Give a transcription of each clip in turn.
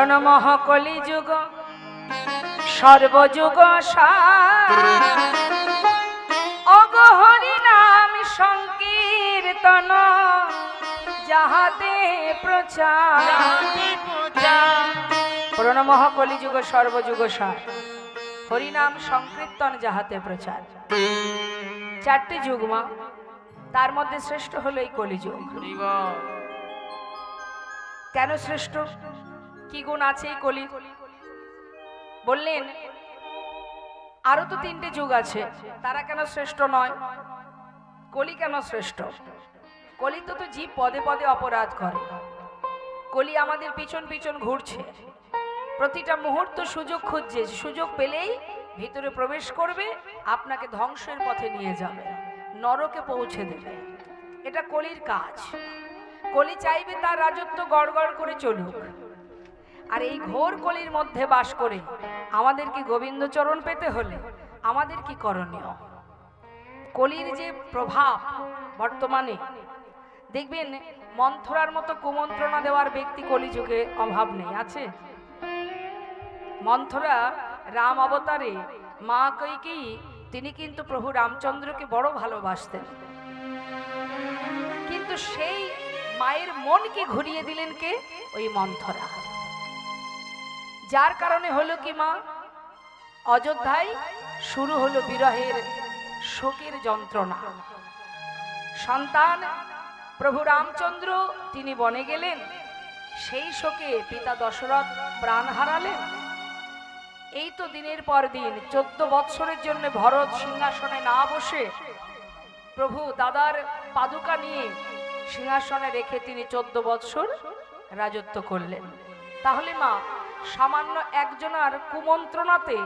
প্রণমঃ কলিযুগ সর্বযুগ অগ হরি নাম সংকীর্তন যাহাতে প্রচার। প্রণমঃ কলিযুগ সর্বযুগ হরিনাম সংকীর্তন যাহাতে প্রচার। চারটি যুগ মা, তার মধ্যে শ্রেষ্ঠ হলো এই কলিযুগ। কেন শ্রেষ্ঠ? কি গুণ আছে এই কলি? বললেন আরো তো তিনটে যুগ আছে, তারা কেন শ্রেষ্ঠ নয়? কলি কেন শ্রেষ্ঠ? কলি তো জীব পদে পদে অপরাধ করে। কলি আমাদের পিছন পিছন ঘুরছে, প্রতিটা মুহূর্ত সুযোগ খুঁজছে, সুযোগ পেলেই ভিতরে প্রবেশ করবে, আপনাকে ধ্বংসের পথে নিয়ে যাবে, নরকে পৌঁছে দেবে। এটা কলির কাজ। কলি চাইবে তার রাজত্ব গড় গড় করে চলুক। আর এই ঘোর কলির মধ্যে বাস করে আমাদের কি গোবিন্দচরণ পেতে হলে আমাদের কি করণীয়? কলির যে প্রভাব বর্তমানে দেখবেন, মন্থরার মতো কুমন্ত্রণা দেওয়ার ব্যক্তি কলিযুগে অভাব নেই, আছে? মন্থরা রাম অবতারে মা কৈকেয়ী, তিনি কিন্তু প্রভু রামচন্দ্রকে বড় ভালোবাসতেন, কিন্তু সেই মায়ের মনকে ঘুরিয়ে দিলেন কে? ওই মন্থরা। যার কারণে হলো কি মা, অযোধ্যায় শুরু হলো বিরহের শোকের যন্ত্রণা। সন্তান প্রভু রামচন্দ্র তিনি বনে গেলেন, সেই শোকে পিতা দশরথ প্রাণ হারালেন। এই তো দিনের পর দিন 14 বৎসরের জন্য ভরত সিংহাসনে না বসে প্রভু দাদার পাদুকা নিয়ে সিংহাসনে রেখে তিনি 14 বৎসর রাজত্ব করলেন। তাহলে মা, সামান্য একজনের কুমন্ত্রণাতে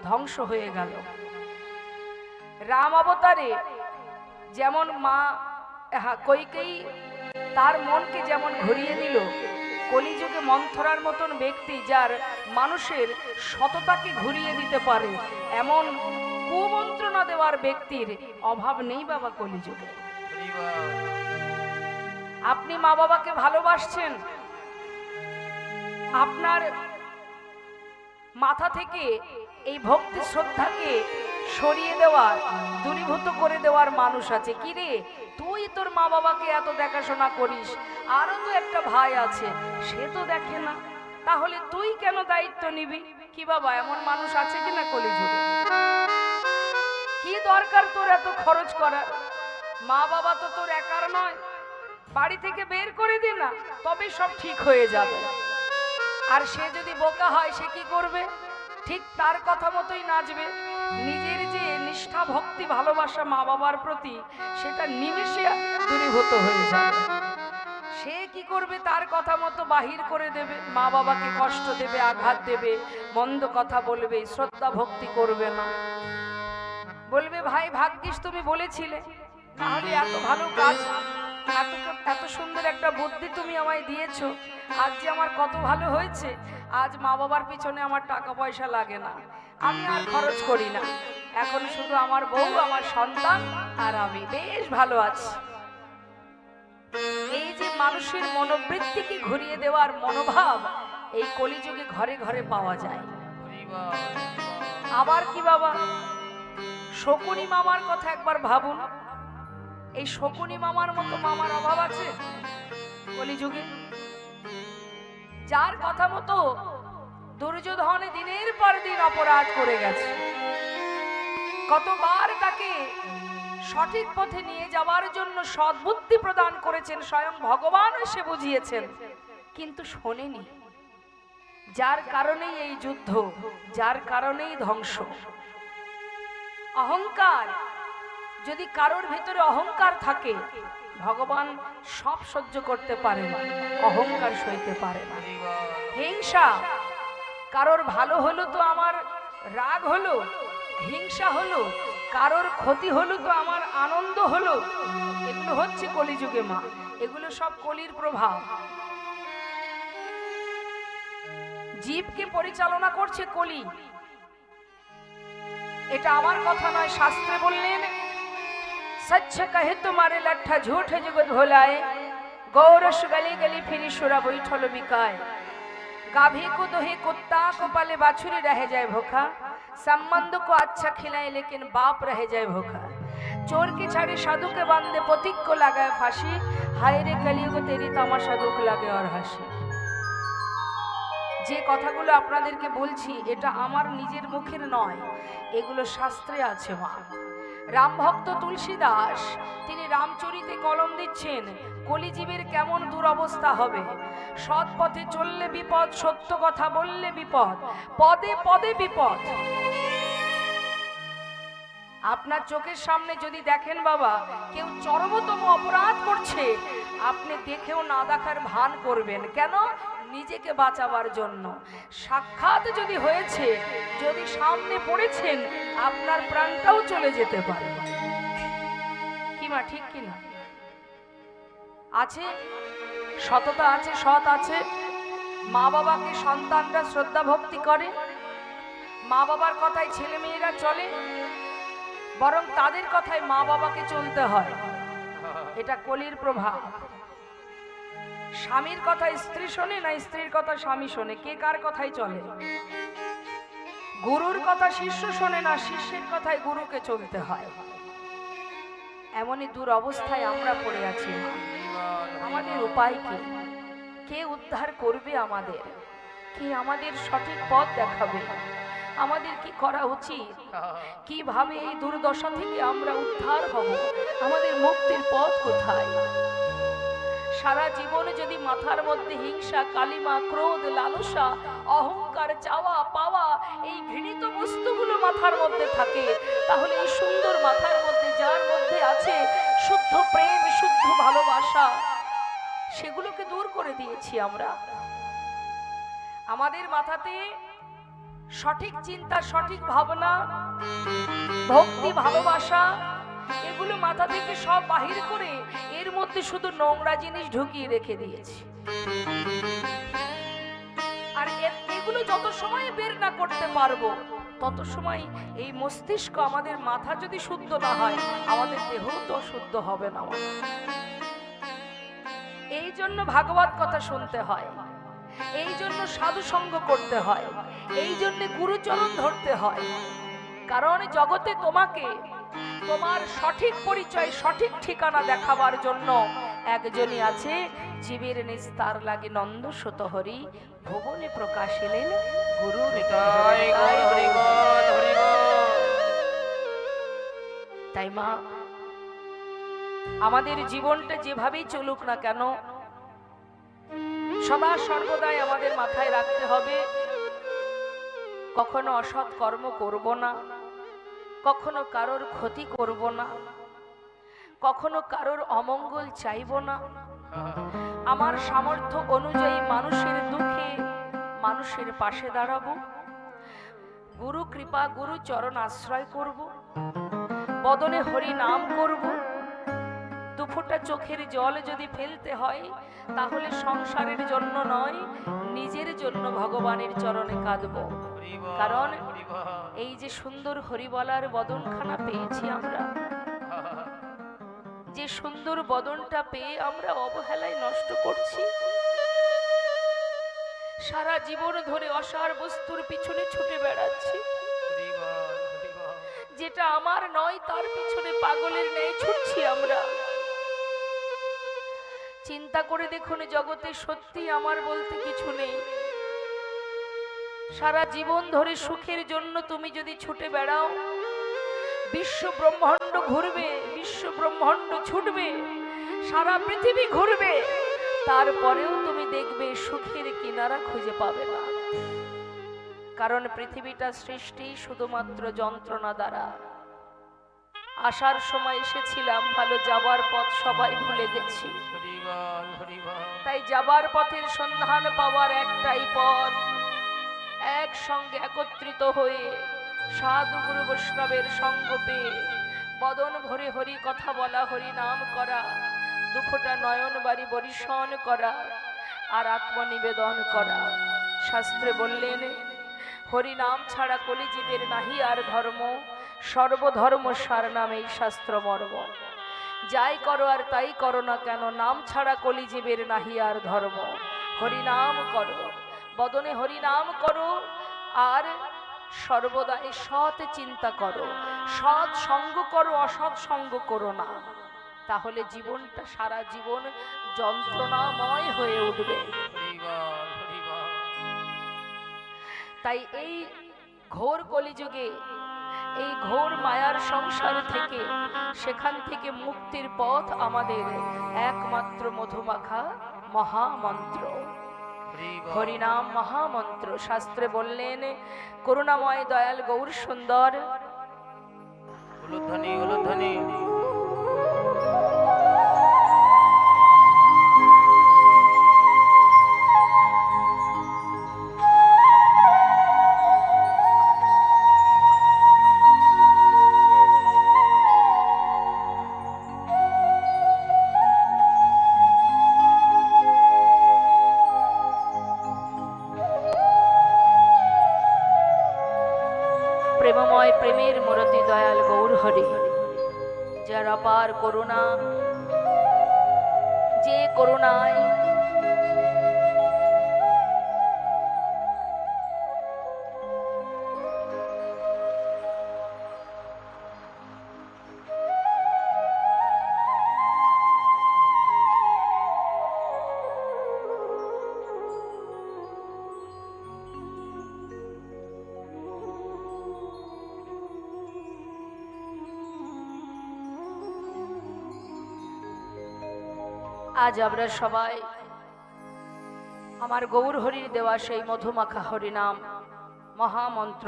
ধ্বংস হয়ে গেল। রাম অবতারে যেমন মা কৈকেয়ী তার মনকে যেমন ঘুরিয়ে দিল, কলিযুগে মন্থরার মতন ব্যক্তি যার মানুষের সততাকে ঘুরিয়ে দিতে পারে, এমন কুমন্ত্রণা দেওয়ার ব্যক্তির অভাব নেই বাবা কলিযুগে। আপনি মা বাবাকে ভালোবাসছেন, আপনার মাথা থেকে এই ভক্তি শ্রদ্ধাকে সরিয়ে দেওয়ার, দূরীভূত করে দেওয়ার মানুষ আছে। কি রে, তুই তোর মা বাবাকে এত দেখাশোনা করিস, আরো তো একটা ভাই আছে, সে তো দেখে না, তাহলে তুই কেন দায়িত্ব নিবি? কি বাবা, এমন মানুষ আছে কিনা কলিযুগে? কি দরকার তোর এত খরচ করার? মা বাবা তো তোর একার নয়, বাড়ি থেকে বের করে দে না, তবে সব ঠিক হয়ে যাবে। আর সে যদি বোকা হয়, সে কি করবে? ঠিক তার কথা মতোই নাচবে। নিজের যে নিষ্ঠা ভক্তি ভালোবাসা মা বাবার প্রতি, সেটা নিমেষে দূরীভূত হয়ে যাবে। সে কি করবে? তার কথা মতো বাহির করে দেবে, মা বাবাকে কষ্ট দেবে, আঘাত দেবে, মন্দ কথা বলবে, শ্রদ্ধা ভক্তি করবে না। বলবে ভাই ভাগ্যিস তুমি বলেছিলে, তাহলে এত ভালো কাজ, এত সুন্দর একটা বুদ্ধি তুমি আমায় দিয়েছো, আজ যে আমার কত ভালো হয়েছে। আজ মা বাবার পিছনে আমার টাকা পয়সা লাগে না, আমি আর খরচ করি না, এখন শুধু আমার বউ, আমার সন্তান আর আমি বেশ ভালো আছি। এই যে মানুষের মনোবৃত্তিকে ঘুরিয়ে দেওয়ার মনোভাব, এই কলিযুগে ঘরে ঘরে পাওয়া যায়। আবার কি বাবা, শকুনি মামার কথা একবার ভাবুন। এই শকুনি মামার মতো মামার অভাব আছে কলিযুগে? যার কথা মতো দুর্যোধনে দিনের পর দিন অপরাধ করে গেছে, কতবার তাকে সঠিক পথে নিয়ে যাওয়ার জন্য সদ্বুদ্ধি প্রদান করেছেন, স্বয়ং ভগবান এসে বুঝিয়েছেন, কিন্তু শোনেনি। যার কারণেই এই যুদ্ধ, যার কারণেই ধ্বংস। অহংকার, যদি কারোর ভিতরে অহংকার থাকে, ভগবান সব সহ্য করতে পারে না, অহংকার সইতে পারে না। হিংসা, কারোর ভালো হলো তো আমার রাগ হলো, হিংসা হলো, কারোর ক্ষতি হলো তো আমার আনন্দ হলো, এগুলো হচ্ছে কলিযুগে মা, এগুলো সব কলির প্রভাব। জীবকে পরিচালনা করছে কলি। এটা আমার কথা নয়, শাস্ত্রে বললেন सच कहे तुम्हारे लट्ठा झूठ जुगत भोलाए, गौरस गली गली फिरी सुरा बैठल बिकाए। गाभी को दोहे कुत्ता को पाले बाछुरी रह जाए भूखा, संबंध को अच्छा खिलाए लेकिन बाप रह जाए भूखा, चोर की छाड़ी साधु के बांधे पथिक को लगाए फांसी, हाय रे कलियुग तेरी তামাশা দুঃখ লাগে আর হাসি। যে কথাগুলো আপনাদেরকে বলছি এটা আমার নিজের মুখের নয়, এগুলো শাস্ত্রে আছে মা। রাম ভক্ত তুলসী দাস তিনি রামচরিতে কলম দিচ্ছেন কলিজীবের কেমন দুরবস্থা হবে। সৎ পথে চললে বিপদ, সত্য কথা বললে বিপদ, পদে পদে বিপদ। আপনার চোখের সামনে যদি দেখেন বাবা কেউ চরমতম অপরাধ করছে, আপনি দেখেও না দেখার ভান করবেন, কেন? নিজেকে বাঁচাবার জন্য। সাক্ষাৎ যদি হয়েছে, যদি সামনে পড়েছেন, আপনার প্রাণটাও চলে যেতে পারে। কি মা, ঠিক কিনা? আছে সততা, আছে সৎ আছে। মা বাবাকে সন্তানরা শ্রদ্ধা ভক্তি করে, মা বাবার কথায় ছেলে মেয়েরা চলে, বরং তাদের কথায় মা বাবাকে চলতে হয়। এটা কলির প্রভাব। স্বামীর কথা স্ত্রী শোনে না, স্ত্রীর কথা স্বামী শোনে, কে কার কথায় চলে? গুরুর কথা শিষ্য শোনে না, শিষ্যের কথায় গুরুকে চলতে হয়। এমনই দুরবস্থায় আমরা পড়ে আছি। আমাদের উপায় কি? কে উদ্ধার করবে আমাদের? কে আমাদের সঠিক পথ দেখাবে? আমাদের কি করা উচিত? কিভাবে এই দুর্দশা থেকে আমরা উদ্ধার হব? আমাদের মুক্তির পথ কোথায়? সারা জীবনে যদি মাথার মধ্যে হিংসা, কালিমা, ক্রোধ, লালসা, অহংকার, চাওয়া পাওয়া, এই ঘৃণিত বস্তুগুলো মাথার মধ্যে থাকে, তাহলে এই সুন্দর মাথার মধ্যে যার মধ্যে আছে শুদ্ধ প্রেম, শুদ্ধ ভালোবাসা, সেগুলোকে দূর করে দিয়েছি আমরা। আমাদের মাথাতে সঠিক চিন্তা, সঠিক ভাবনা, ভক্তি, ভালোবাসা, এগুলো মাথা থেকে সব বাহির করে এর মধ্যে শুধু নোংরা জিনিস ঢুকিয়ে রেখে দিয়েছি। আর এগুলো যত সময় বের না করতে পারবো, তত সময় এই মস্তিষ্ক, আমাদের মাথা যদি শুদ্ধ না হয়, আমাদের দেহ তো শুদ্ধ হবে না। এই জন্য ভাগবত কথা শুনতে হয়, এই জন্য সাধু সঙ্গ করতে হয়, এই জন্য গুরুচরণ ধরতে হয়। কারণ জগতে তোমাকে তোমার সঠিক পরিচয়, সঠিক ঠিকানা দেখাবার জন্য একজনই আছে, জীবের নিস্তার লাগি নন্দ সুত হরি, ভুবনে প্রকাশিলেন গুরু। তাই মা, আমাদের জীবনটা যেভাবেই চলুক না কেন, সদা সর্বদাই আমাদের মাথায় রাখতে হবে কখনো অসৎ কর্ম করব না, কখনো কারোর ক্ষতি করব না, কখনো কারোর অমঙ্গল চাইব না। আমার সামর্থ্য অনুযায়ী মানুষের দুঃখে মানুষের পাশে দাঁড়াবো, গুরু কৃপা, গুরু চরণ আশ্রয় করব, বদনে হরি নাম করব। দুফোঁটা চোখের জল যদি ফেলতে হয়, তাহলে সংসারের জন্য নয়, নিজের জন্য ভগবানের চরণে কাঁদব। কারণ এই যে সুন্দর হরিবলার বদনখানা পেয়েছি আমরা, যে সুন্দর বদনটা পেয়ে আমরা অবহেলায় নষ্ট করছি। সারা জীবন ধরে অসার বস্তুর পিছনে ছুটে বেড়াচ্ছি, যেটা আমার নয় তার পিছনে পাগলের ন্যায় ছুটছি আমরা। চিন্তা করে দেখুন, জগতে সত্যি আমার বলতে কিছু নেই। সারা জীবন ধরে সুখের জন্য তুমি যদি ছুটে বেড়াও, বিশ্ব ব্রহ্মাণ্ড ঘুরবে, বিশ্ব ব্রহ্মাণ্ড ছুটবে, সারা পৃথিবী ঘুরবে, তারপরেও তুমি দেখবে সুখের কিনারা খুঁজে পাবে না। কারণ পৃথিবীটা সৃষ্টি শুধুমাত্র যন্ত্রণা দ্বারা। আসার সময় এসেছিলাম ভালো, যাবার পথ সবাই ভুলে গেছি। তাই যাবার পথের সন্ধান পাওয়ার একটাই পথ, একসঙ্গে একত্রিত হয়ে সাধু গুরু বৈষ্ণবের সঙ্গ পেয়ে বদন ভরে হরি কথা বলা, হরি নাম করা, দুফোঁটা নয়ন বাড়ি বরিশন করা, আর আত্মনিবেদন করা। শাস্ত্রে বললেন, হরি নাম ছাড়া কলিজীবের নাহি আর ধর্ম, সর্বধর্ম সার নামেই শাস্ত্র মর্ম। যাই করো আর তাই করো না কেন, নাম ছাড়া কলিজীবের নাহি আর ধর্ম। হরি নাম করো, বদনে হরি নাম করো, আর সর্বদাই সৎ চিন্তা করো, সৎ সঙ্গ করো, অসৎ সঙ্গ করো না, তাহলে জীবনটা সারা জীবন যন্ত্রণাময় হয়ে উঠবে। তাই এই ঘোর কলিযুগে, এই ঘোর মায়ার সংসার থেকে, সেখান থেকে মুক্তির পথ আমাদের একমাত্র মধুমাখা মহামন্ত্র, হরিনাম মহামন্ত্র। শাস্ত্রে বললেন, করুণাময় দয়াল গৌর সুন্দর উলুধ্বনি উলুধ্বনি প্রেমময় প্রেমের মূরতি দয়াল গৌর হরি, যার অপার করুণা, যে করুণায় আজ আমরা সবাই আমার গৌর হরির দেওয়া সেই মধুমাখা হরিনাম মহামন্ত্র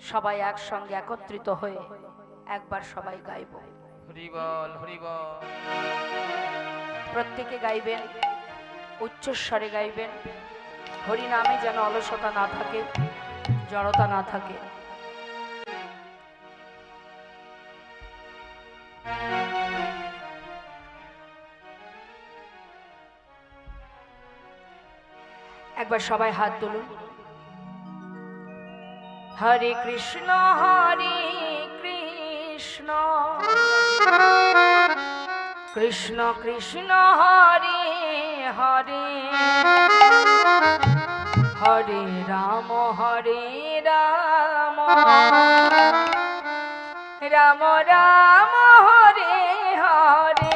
সবাই একসঙ্গে একত্রিত হয়ে একবার সবাই গাইব। হরি বল হরি বল। প্রত্যেকে গাইবেন, উচ্চস্বরে গাইবেন। হরিনামে যেন অলসতা না থাকে, জড়তা না থাকে। একবার সবাই হাত তুলুন। হরে কৃষ্ণ কৃষ্ণ কৃষ্ণ হরে হরে, হরে রাম রাম রাম হরে হরে,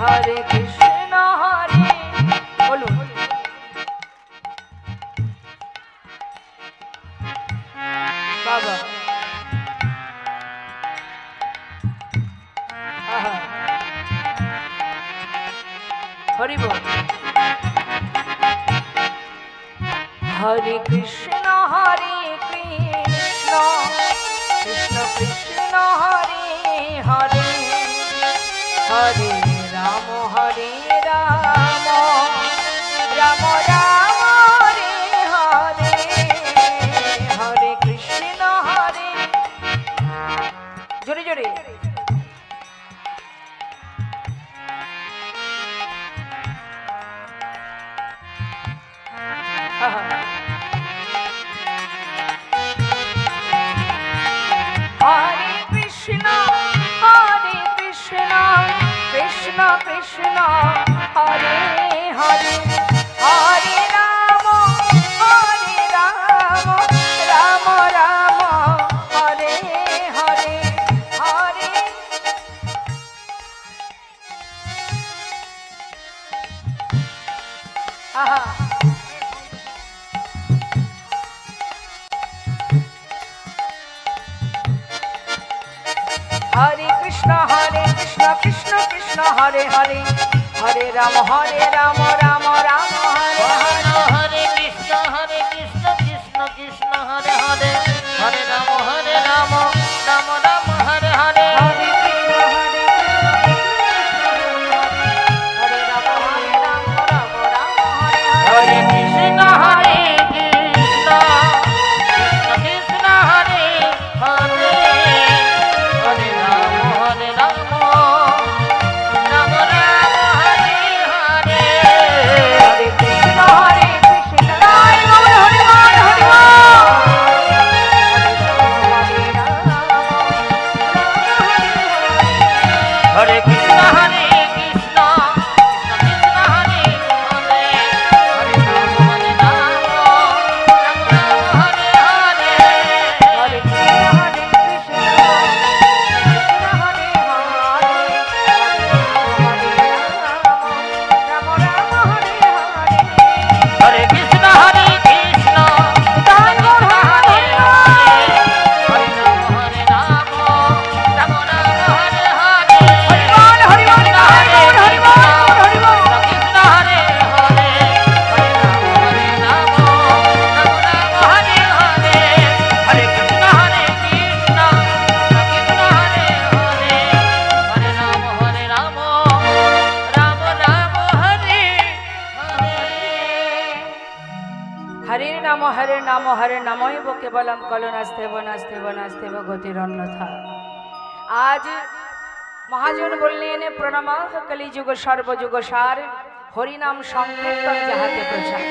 হরে কৃষ্ণ হরে। বলুন, বাবা হরি বল। হরে কৃষ্ণ কৃষ্ণ কৃষ্ণ হরে হরে, হরে রাম রাম রাম হরে হরে, হরে কৃষ্ণ হরে। জোরে জোরে। হরে কৃষ্ণ কৃষ্ণ কৃষ্ণ হরে হরে, হরে রাম রাম রাম হরে হরে, হরে আহা। হরে কৃষ্ণ কৃষ্ণ কৃষ্ণ হরে হরে, হরে রাম রাম রাম হরে হরে, হরে কৃষ্ণ কৃষ্ণ কৃষ্ণ হরে হরে, হরে রাম রাম রাম রাম হরে হরে, হরে কৃষ্ণ হরে রাম রাম রাম হরে হরে হরে, কৃষ্ণ কৃষ্ণ কৃষ্ণ হরে হরে, হরে রাম রাম রাম রাম হরে হরে, হরে হরে নাম হরে নামৈব কেবলম কলো নাস্তেব নাস্তেব নাস্তেব গতিরন্যথা। আজ মহাজন বললেন প্রণামাহ কলিযুগ সর্বযুগ সার, হরিনাম সংকীর্তন যাহাতে প্রচার।